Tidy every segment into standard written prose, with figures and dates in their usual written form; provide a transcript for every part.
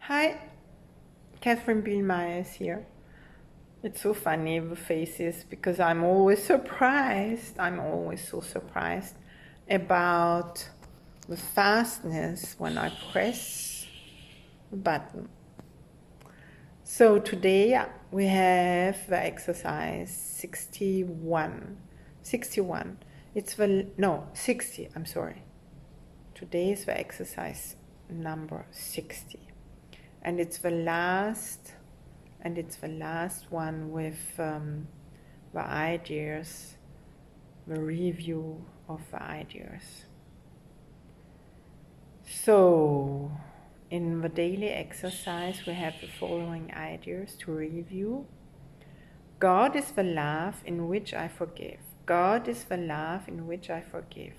Hi, Katherine Bihlmeier is here. It's so funny, the faces, because I'm always surprised. I'm always so surprised about the fastness when I press the button. So today we have the exercise 61. 61. It's the, no, 60, I'm sorry. Today is the exercise number 60. And it's the last one with the ideas, the review of the ideas. So in the daily exercise we have the following ideas to review. God is the love in which I forgive. God is the love in which I forgive.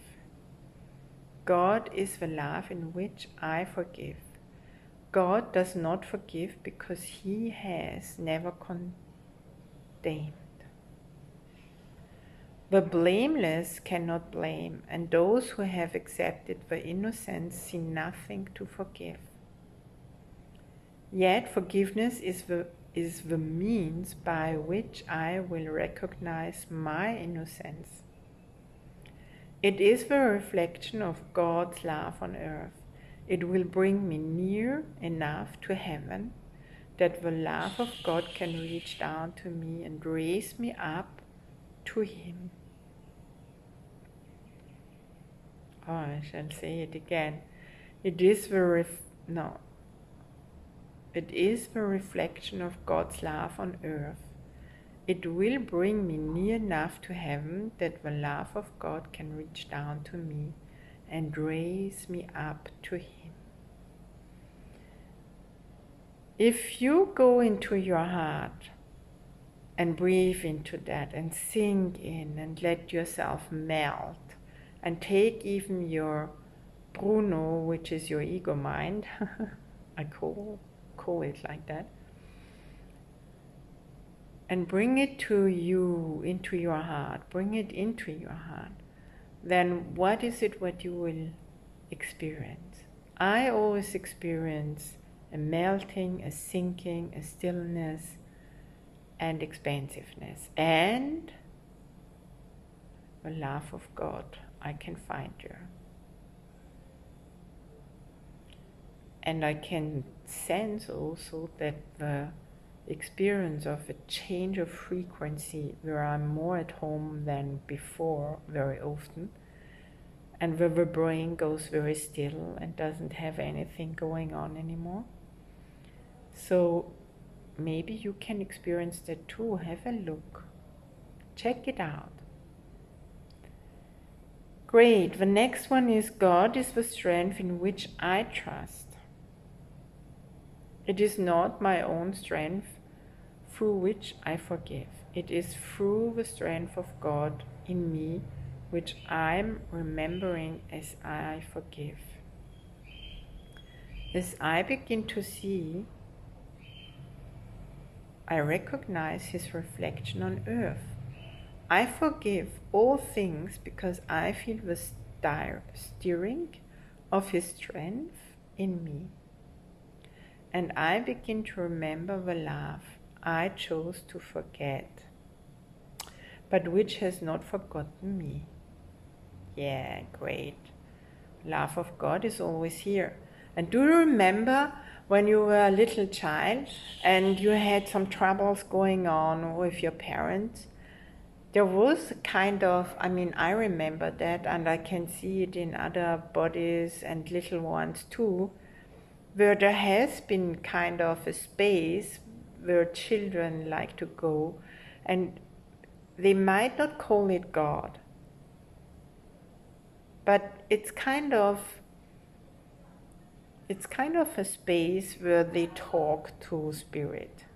God is the love in which I forgive. God does not forgive because He has never condemned. The blameless cannot blame, and those who have accepted the innocence see nothing to forgive. Yet forgiveness is the means by which I will recognize my innocence. It is the reflection of God's love on earth. It will bring me near enough to heaven that the love of God can reach down to me and raise me up to Him. Oh, I shall say it again. It is the reflection of God's love on earth. It will bring me near enough to heaven that the love of God can reach down to me and raise me up to Him. If you go into your heart and breathe into that and sink in and let yourself melt and take even your Bruno, which is your ego mind, I call it like that, and bring it to you, into your heart, bring it into your heart, then what is it what you will experience? I always experience a melting, a sinking, a stillness, and expansiveness, and the love of God I can find there. And I can sense also that the experience of a change of frequency where I'm more at home than before very often, and where the brain goes very still and doesn't have anything going on anymore. So maybe you can experience that too. Have a look. Check it out. Great. The next one is God is the strength in which I trust. It is not my own strength through which I forgive. It is through the strength of God in me which I'm remembering as I forgive. As I begin to see, I recognize His reflection on earth. I forgive all things because I feel the stirring of His strength in me. And I begin to remember the love I chose to forget, but which has not forgotten me. Yeah, great. Love of God is always here. And do you remember when you were a little child and you had some troubles going on with your parents? There was kind of, I remember that, and I can see it in other bodies and little ones too, where there has been kind of a space where children like to go, and they might not call it God, but it's kind of a space where they talk to spirit.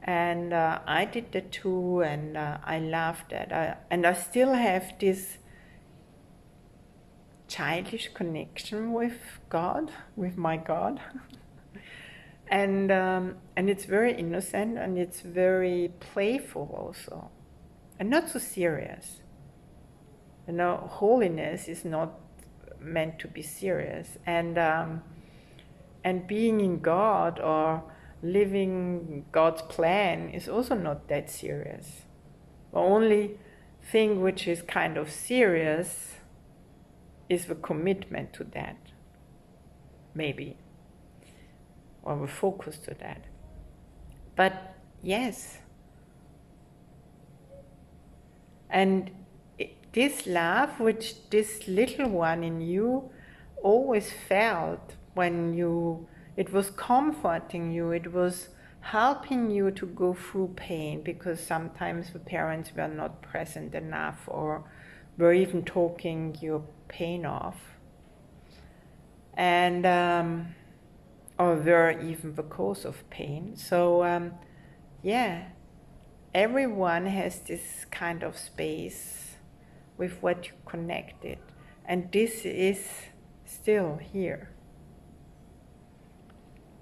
And I did that too, and I loved that. And I still have this childish connection with God, with my God. And it's very innocent, and it's very playful also, and not so serious. You know, holiness is not meant to be serious. And And being in God or living God's plan is also not that serious. The only thing which is kind of serious is the commitment to that, maybe, or the focus to that. But yes, and this love which this little one in you always felt when it was comforting you, it was helping you to go through pain, because sometimes the parents were not present enough or were even talking your pain off, and or were even the cause of pain. So yeah, everyone has this kind of space with what you connected, and this is still here.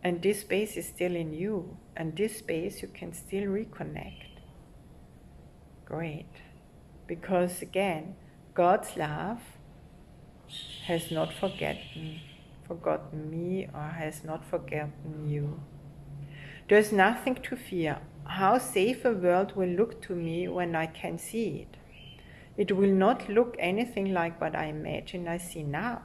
And this space is still in you, and this space you can still reconnect. Great. Because again, God's love has not forgotten me or has not forgotten you. There's nothing to fear. How safe a world will look to me when I can see it. It will not look anything like what I imagine I see now.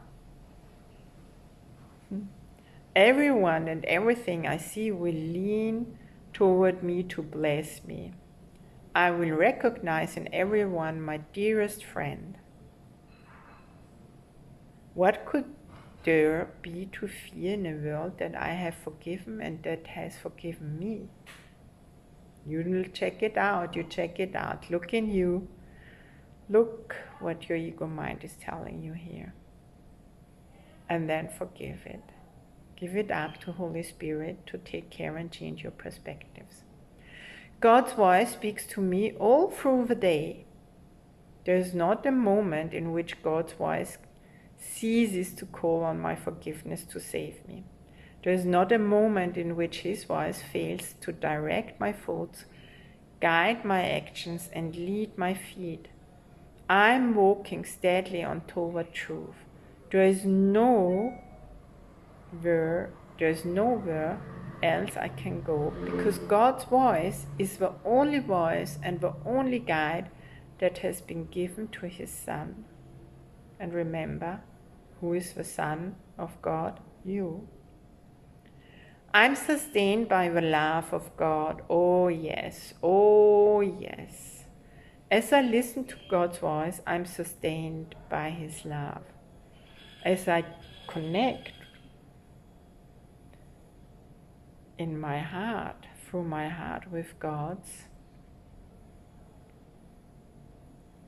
Everyone and everything I see will lean toward me to bless me. I will recognize in everyone my dearest friend. What could there be to fear in a world that I have forgiven and that has forgiven me? You will check it out, Look in you. Look what your ego mind is telling you here. And then forgive it. Give it up to Holy Spirit to take care and change your perspectives. God's voice speaks to me all through the day. There is not a moment in which God's voice ceases to call on my forgiveness to save me. There is not a moment in which His voice fails to direct my thoughts, guide my actions, and lead my feet. I am walking steadily on toward truth. There is nowhere else I can go, because God's voice is the only voice and the only guide that has been given to His Son. And remember, who is the Son of God? You. I'm sustained by the love of God. Oh yes, oh yes. As I listen to God's voice, I'm sustained by His love. As I connect in my heart, through my heart with God's,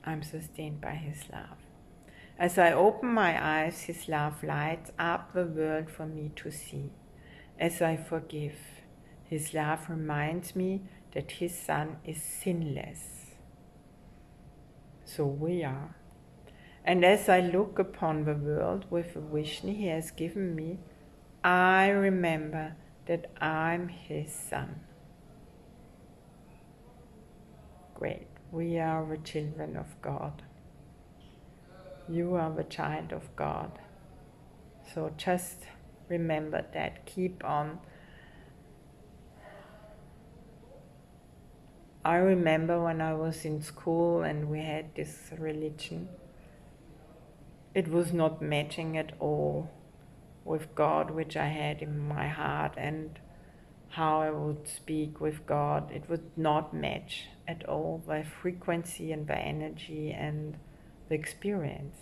I'm sustained by His love. As I open my eyes, His love lights up the world for me to see. As I forgive, His love reminds me that His Son is sinless. So we are. And as I look upon the world with the vision He has given me, I remember that I'm His Son. Great. We are the children of God. You are the child of God. So just remember that. Keep on. I remember when I was in school and we had this religion, it was not matching at all with God, which I had in my heart, and how I would speak with God. It would not match at all the frequency and the energy and the experience.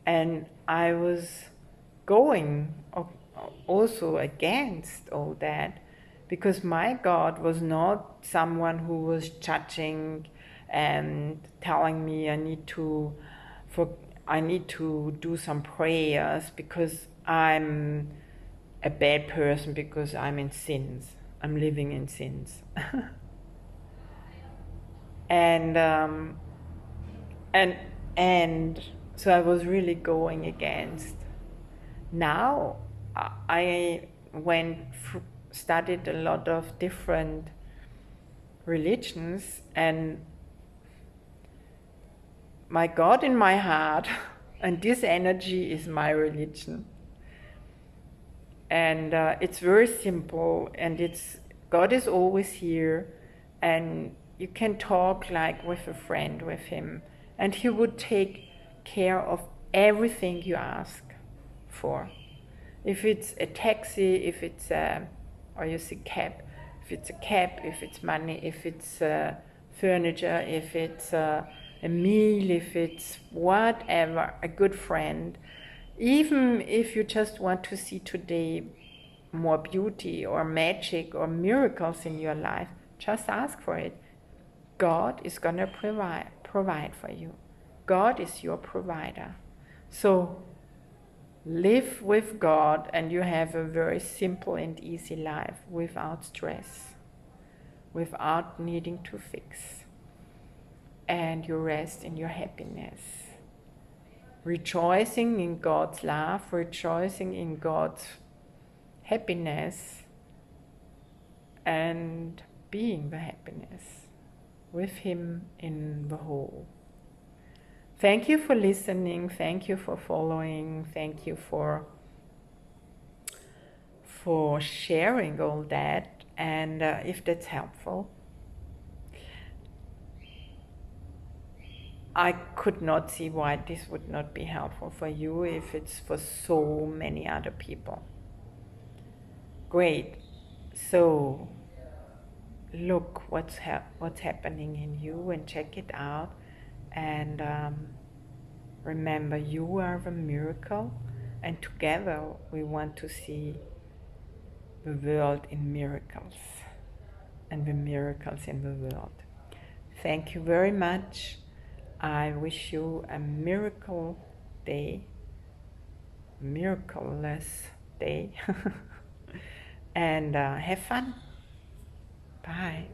And I was going also against all that, because my God was not someone who was judging and telling me I need to do some prayers because I'm a bad person, because I'm in sins. I'm living in sins. and so I was really going against. Now I studied a lot of different religions, and my God in my heart, and this energy is my religion. And it's very simple, and God is always here, and you can talk like with a friend with him, and he would take care of everything you ask for. If it's a taxi, if it's a, or you say cab, if it's a cab, if it's money, if it's furniture, if it's a meal, if it's whatever, a good friend, even if you just want to see today more beauty or magic or miracles in your life, just ask for it. God is going to provide for you. God is your provider. So live with God, and you have a very simple and easy life without stress, without needing to fix. And you rest in your happiness, rejoicing in God's love, rejoicing in God's happiness, and being the happiness with Him in the whole. Thank you for listening. Thank you for following. Thank you for sharing all that. And if that's helpful, I could not see why this would not be helpful for you if it's for so many other people. Great. So look what's happening in you and check it out. And remember, you are the miracle, and together we want to see the world in miracles and the miracles in the world. Thank you very much. I wish you a miracle day, miraculous day, and have fun. Bye.